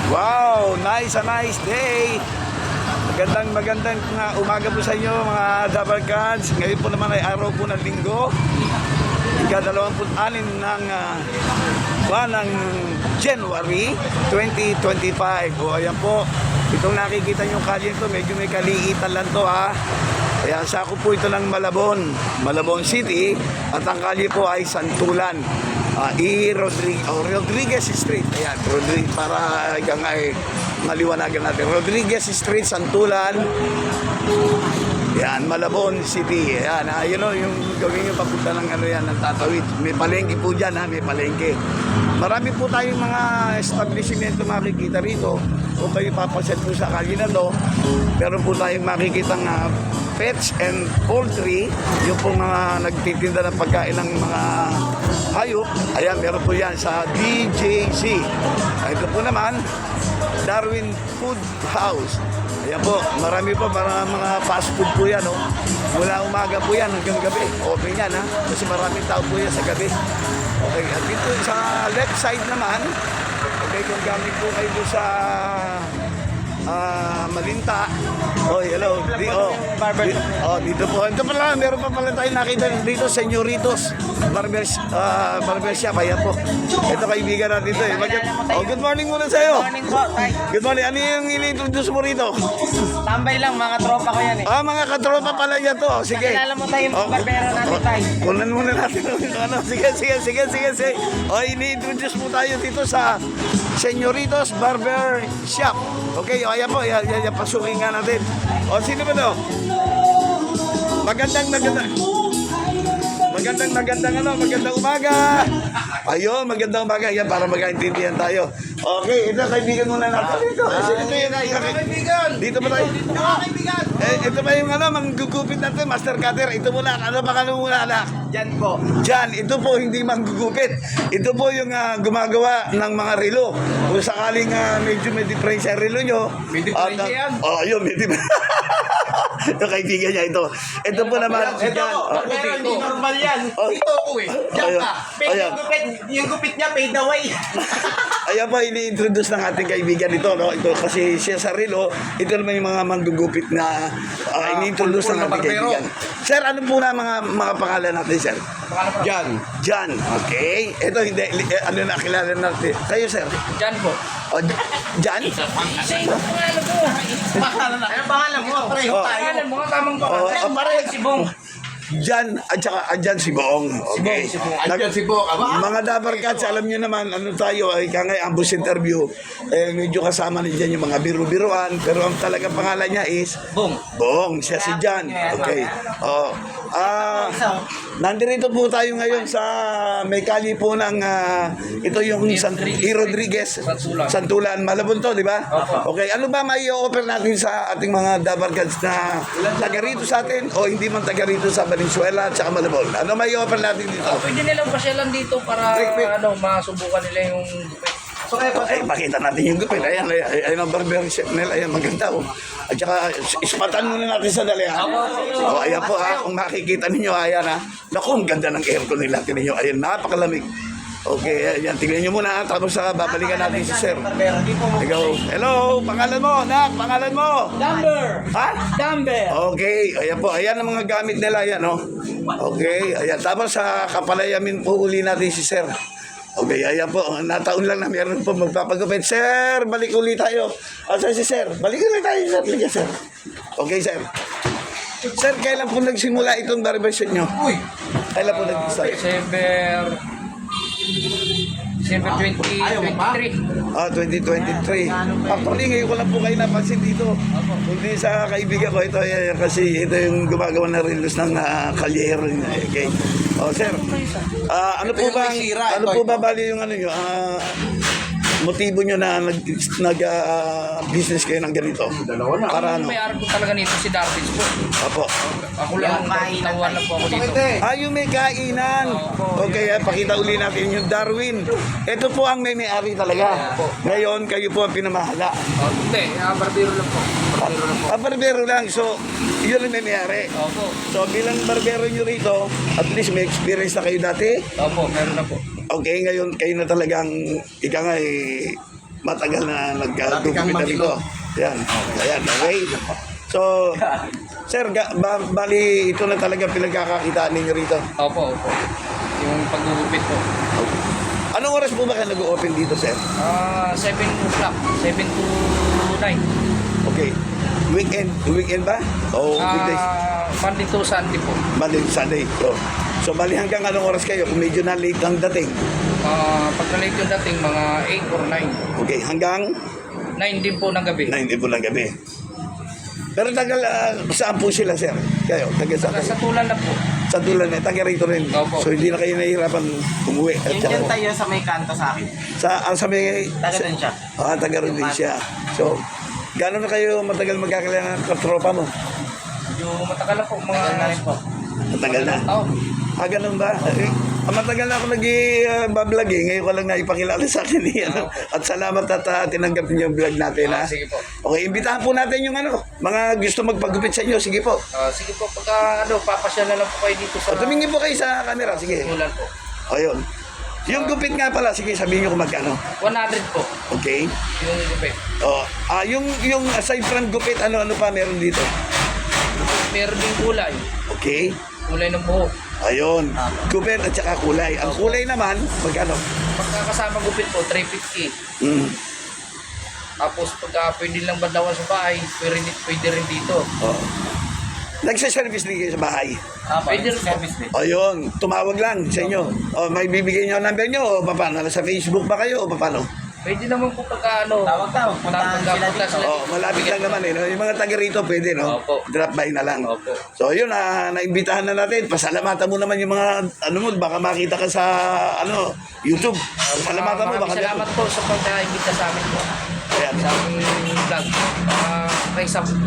Wow, nice day. Magandang umaga po sa inyo mga Dabber Cats. Ngayon po naman ay araw po ng linggo. Ika-26 ng buwan ng January 2025. O ayan po, itong nakikita nyo kalye ito, medyo may kaliitan lang to ha. Kaya sako po ito ng Malabon City at ang kalye po ay Santulan. Rodriguez Street. Ayan, para hanggang ay maliwanagan natin. Rodriguez Street, Santulan. Yan, Malabon City. Ayan, yun o, yung gawin nyo papunta ng ano yan, ng Tatawid. May palengke po dyan ha, may palengke. Marami po tayong mga establishment makikita rito. Kung kayo papasyal po sa kalye na to, meron po tayong makikitang pets and poultry. Yung po mga nagtitinda ng pagkain ng mga hayop. Ayan, meron po yan sa DJC. Ito po naman, Darwin Food House. Ayan po, marami po para mga fast food po yan. Oh. Mula umaga po yan hanggang gabi. Open yan ha, kasi maraming tao po yan sa gabi. Okay, at dito sa left side naman, okay, kung gamit po kayo po sa Malinta. Oh, hello. Dito po. Ito pala, meron pa pala tayong nakita dito, Señoritos Barber Shop. Ayan po. Ito kaibigan natin ito eh. Good morning muna sa'yo. Good morning po, tay. Good morning. Ano yung ini-introduce mo rito? Tambay lang, mga tropa ko yan eh. Mga katropa pala yan to. Sige. Nakilala mo tayo yung barbero natin, tay. Kunan muna natin ano. Sige. Ini-introduce mo tayo dito sa Señoritos Barber Shop. Okay, ayan po, ayan, pasukin nga natin. Sino ba to? Magandang umaga. Ayun, magandang umaga. Yan, para magkaintindihan tayo. Okay, ito, kaibigan muna natin dito. Ito yung kaibigan. Dito ba tayo? Kaibigan. Ito ba yung manggugupit natin, master cutter. Ito muna, pangalan muna, anak? Diyan po. Diyan, ito po hindi manggugupit. Ito po yung gumagawa ng mga relo. Kung sakaling medyo may diferensya relo nyo. May diferensya yan? Ayun, may diferensya. Ito kaibigan niya ito. Ito po naman. Ito, pero hindi normal yan. Ito ko eh. Diyan ka. Yung gupit niya, paid away. Ayan po, ini-introduce ng ating kaibigan ito, no? Ito kasi siya sa relo, ito naman yung mga manggugupit na ini-introduce ng ating kaibigan. Sir, ano po na mga pangalan natin, sir? Jan. Okay. Ito hindi, nakilala natin. Kayo, sir? Diyan po. Jan? Ano pangalan mo? Pareho tayo. Pangalan mo, tamang pangalan. Pareho. Si Bong. Jan, at saka andyan si Boong. Okay. Andyan si Bong. Mga Dabber Cats, alam nyo naman, ano tayo, ay kangay ambush interview, medyo kasama na dyan yung mga biru-biruan, pero ang talagang pangalan niya is Boong, siya si Jan. Okay. Nandito po tayo ngayon sa may kali po ng ito yung Rodriguez Santulan, Malabon to, di ba? Okay, ano ba may offer natin sa ating mga Dabber Cats na taga rito sa atin o hindi man taga rito sa Valenzuela at saka Malabon? Ano may offer natin dito? Pwede nilang pasyalan dito para masubukan nila yung gupit. Pakita natin yung gupit. Ayan ang barber shop nila. Ayan, maganda. At saka, ispatan muna natin sa dali. Ayan po ha. Kung makikita ninyo, ayan ha. Naku, ang ganda ng aircon nila. Tingnan nyo. Ayan, napakalamig. Okay, ayan. Tingnan nyo muna. Tapos babalikan natin si sir. Ikaw. Hello, pangalan mo, nak. Pangalan mo. Dumber. Ha? Dumber. Okay, ayan po. Ayan ang mga gamit nila. Ayan, oh. Okay, ayan. Tapos sa kapalayamin po uli natin si sir. Okay, ayan po. Nataon lang na meron po magpapagupit. Sir, balik ulit tayo. Asa si sir? Balik ulit tayo, sir. Liga, sir. Okay, sir. Sir, kailan po nagsimula itong barbershop nyo? Kailan po nag-start? December 2023. 2023. Actually, ngayon ko lang po kayo napansin dito. Kundi sa kaibigan ko, ito kasi ito yung gumagawa na relos ng kalyero. Okay. Sir, ano po ba bali yung ano nyo? Motibo nyo na nag-business kayo ng ganito? Para ano? May araw po talaga nito si Darwin po. Opo. Ako lang tawa na po ako dito. Yung may kainan. Okay, pakita uli natin yung Darwin. Ito po ang may-ari talaga. Ngayon, kayo po ang pinamahala. Hindi, barbero lang po. Barbero lang. So, yun ang may-ari. Opo. So, bilang barbero nyo rito, at least may experience na kayo dati. Opo, meron na po. Okay, ngayon kayo na talagang matagal na Malapit kang nagkagupit na rito. Yan. Ayan, okay. So, sir, bali ito na talaga pinagkakakitaan ninyo rito. Opo, opo. Yung paggugupit po. Anong oras po ba kayo nag-open dito, sir? 7 o'clock. 7 to 9. Okay. Weekend ba? O weekdays? Monday to Sunday po. Monday to Sunday. So, bali hanggang anong oras kayo? Kung medyo na late ang dating. Pag na-late yung dating, mga 8 or 9. Okay, hanggang 9 din po ng gabi. 9 po ng gabi. Pero tagal, saan po sila, sir? Kayo, taga saan Sa kayo? tulan na po. Sa Dulan, taga rito rin. Opo. So, hindi na kayo nahihirapan umuwi. At Yun saka- yan tayo sa may kanto sa akin. sa may... Taga doon siya. Taga rin din siya. So, gano'n na kayo matagal magkakilala ng katropa mo? Yung matagal na po, mga... Tagal na rin po. Matagal na. taon. Ganun ba? Matagal na ako nag-vlog eh. Ngayon ko lang naipakilala sa akin eh. Ano? At salamat at tinanggap niyo yung vlog natin ha. Sige po. Okay, imbitahan po natin yung mga gusto magpagupit sa inyo. Sige po. Sige po, pagka papasyal na lang po kayo dito sa... O, tumingin po kayo sa camera. Sige. Tulan po. Ayun. Yung gupit nga pala, sige sabihin niyo kung magkano. 100 po. Okay? Yung gupit. Yung aside from gupit, ano pa meron dito? Meron din kulay. Okay? Kulay ng buhok. Ayun. Gupit at saka kulay. Ang kulay naman, magkano? Pagkakasama gupit po, 350. Mm. Tapos pagka pwede lang bandawan sa bahay, pwede rin dito. Oh. Nagsa-service din kayo sa bahay. Pwede rin po. Service din. Ayun, tumawag lang sa inyo. O, may bibigay nyo ang number nyo o paano? Sa Facebook ba kayo o paano? Pwede naman po pagka ano. Tawag. Puntahan sila dito. Oh, malapit lang naman eh. No? Yung mga taga rito pwede, no? Opo. Drop by na lang. Opo. So, yun, naimbitahan na natin. Pasalamatan mo naman yung mga, mo, baka makita ka sa, YouTube. Pasalamatan mo, baka Salamat po sa pagka-imbita sa amin po. Ayan. Sa aming vlog.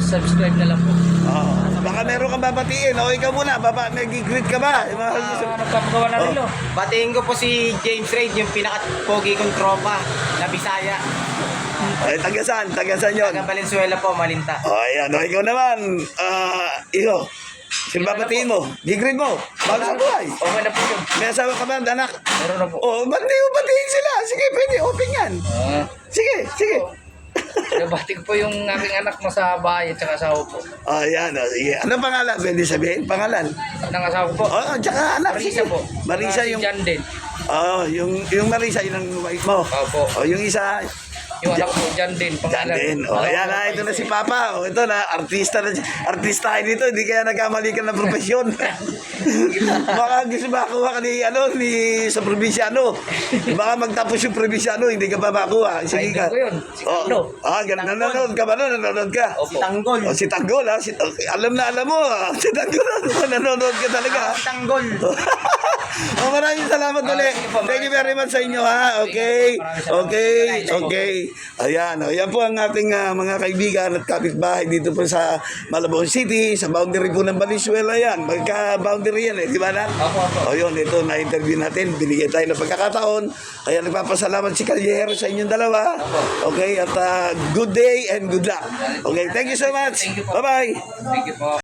Subscribe na lang po. Oh, baka meron kang babatiin. O, ikaw muna, nag-greet ka ba? Yung mga Nagpapagawa na rin, no? Batiin ko po si James Reid, yung pinaka-pogi kong tropa na Bisaya. Taga saan yun? Taga Valenzuela po, Malinta. O, ayan. O, ikaw naman, iyo. Sino babatiin mo? Gigreet mo. Bago sa buhay. Okay na po yun. May asawa ka ba, anak? Meron na po. O, ba't di mo batiin sila? Sige, pwede. Open yan. Sige. Nabati ko po yung aking anak mo sa bahay at saka asawa po. Ayan. O, sige. Ano pangalan? Pwede sabihin? Pangalan? Nang asawa ko po. O, tsaka anak. Marisa sige. po. Marisa Si yung... Jan din. Yung Marisa, yun ang wife mo. Opo. O, yung isa... Yung anak ko, Jan din. Diyan din. O, ayan na, ito na si Papa. O, ito na, artista tayo dito. Hindi kaya nagkamali ka ng profesyon. Baka gusto makuha ka sa probinsyano. Baka magtapos yung probinsyano, hindi ka pa makuha. Sige ka. Idol ko yun. Si Carlo. Nanonood ka ba nun? Nanonood ka? Opo. Si Tanggol. O, si Tanggol, ha? Okay, alam mo, si Tanggol, nanonood ka talaga. Si Tanggol. Maraming salamat ulit. Thank you very much sa inyo, ha? Okay. Ayan, yan po ang ating mga kaibigan at kapitbahay dito po sa Malabon City, sa boundary po ng Valenzuela yan. Magka-boundary yan di ba na? Opo. O yun, ito na-interview natin, binigay tayo ng pagkakataon. Kaya nagpapasalamat si Callejero sa inyong dalawa. Okay, at good day and good luck. Okay, thank you so much. Thank you po. Bye-bye. Thank you po.